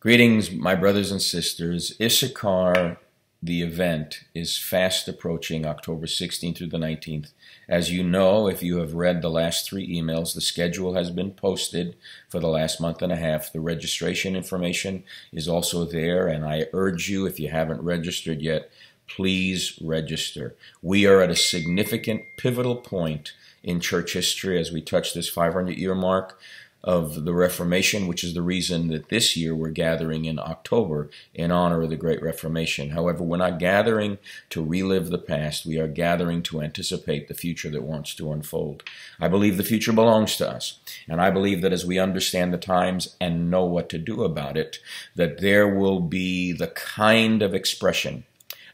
Greetings, my brothers and sisters. Issachar, the event, is fast approaching October 16th through the 19th. As you know, if you have read the last 3 emails, the schedule has been posted for the last month and a half. The registration information is also there, and I urge you, if you haven't registered yet, please register. We are at a significant pivotal point in church history as we touch this 500-year mark of the Reformation, which is the reason that this year we're gathering in October in honor of the Great Reformation. However, we're not gathering to relive the past. We are gathering to anticipate the future that wants to unfold. I believe the future belongs to us, and I believe that as we understand the times and know what to do about it, that there will be the kind of expression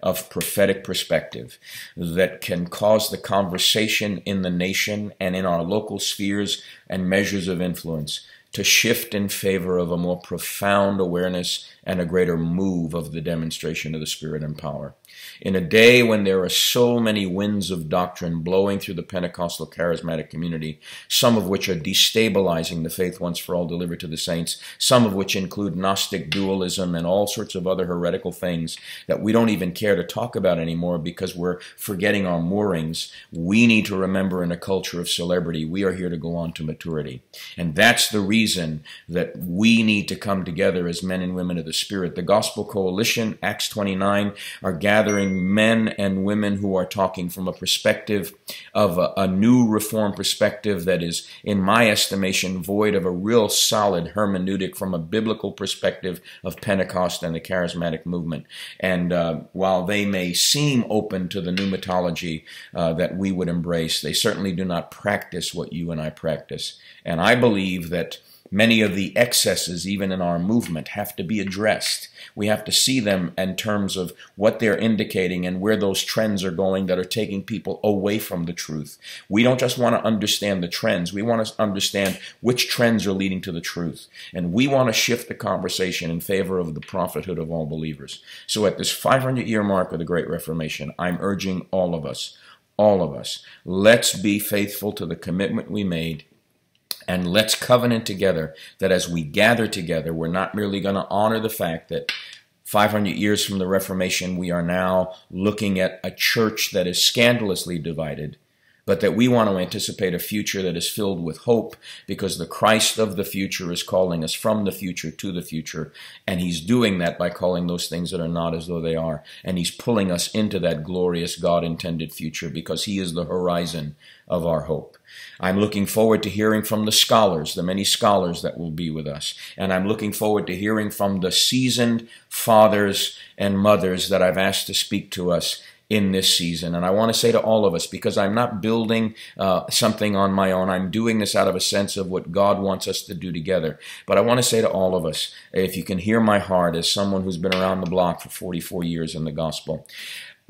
of prophetic perspective that can cause the conversation in the nation and in our local spheres and measures of influence to shift in favor of a more profound awareness and a greater move of the demonstration of the Spirit and power. In a day when there are so many winds of doctrine blowing through the Pentecostal charismatic community, some of which are destabilizing the faith once for all delivered to the saints, some of which include Gnostic dualism and all sorts of other heretical things that we don't even care to talk about anymore because we're forgetting our moorings, we need to remember in a culture of celebrity, we are here to go on to maturity. And that's the reason that we need to come together as men and women of the Spirit. The Gospel Coalition, Acts 29, are gathering men and women who are talking from a perspective of a new reform perspective that is, in my estimation, void of a real solid hermeneutic from a biblical perspective of Pentecost and the charismatic movement. And while they may seem open to the pneumatology that we would embrace, they certainly do not practice what you and I practice. And I believe that many of the excesses, even in our movement, have to be addressed. We have to see them in terms of what they're indicating and where those trends are going that are taking people away from the truth. We don't just want to understand the trends. We want to understand which trends are leading to the truth. And we want to shift the conversation in favor of the prophethood of all believers. So at this 500-year mark of the Great Reformation, I'm urging all of us, let's be faithful to the commitment we made. And let's covenant together that as we gather together, we're not merely going to honor the fact that 500 years from the Reformation, we are now looking at a church that is scandalously divided, but that we want to anticipate a future that is filled with hope because the Christ of the future is calling us from the future to the future. And he's doing that by calling those things that are not as though they are. And he's pulling us into that glorious God-intended future because he is the horizon of our hope. I'm looking forward to hearing from the scholars, the many scholars that will be with us. And I'm looking forward to hearing from the seasoned fathers and mothers that I've asked to speak to us in this season. And I want to say to all of us, because I'm not building something on my own, I'm doing this out of a sense of what God wants us to do together. But I want to say to all of us, if you can hear my heart as someone who's been around the block for 44 years in the gospel,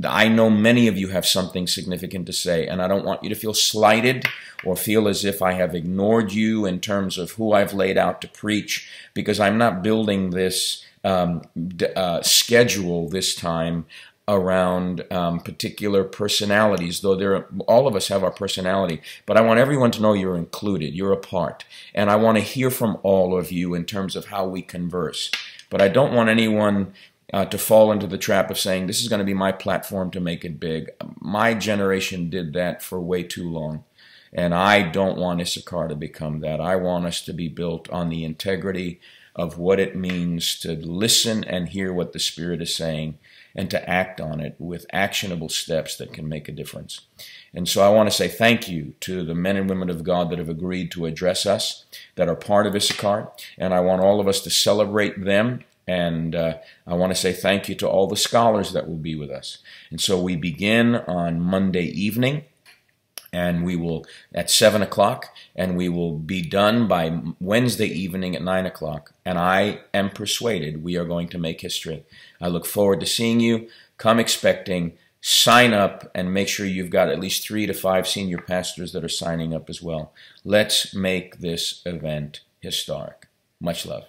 I know many of you have something significant to say, and I don't want you to feel slighted or feel as if I have ignored you in terms of who I've laid out to preach, because I'm not building this schedule this time around particular personalities, though all of us have our personality. But I want everyone to know you're included, you're a part. And I want to hear from all of you in terms of how we converse. But I don't want anyone to fall into the trap of saying, this is going to be my platform to make it big. My generation did that for way too long. And I don't want Issachar to become that. I want us to be built on the integrity of what it means to listen and hear what the Spirit is saying and to act on it with actionable steps that can make a difference. And so I want to say thank you to the men and women of God that have agreed to address us, that are part of Issachar. And I want all of us to celebrate them. And I want to say thank you to all the scholars that will be with us. And so we begin on Monday evening, and we will at 7 o'clock, and we will be done by Wednesday evening at 9 o'clock. And I am persuaded we are going to make history. I look forward to seeing you. Come expecting. Sign up and make sure you've got at least 3 to 5 senior pastors that are signing up as well. Let's make this event historic. Much love.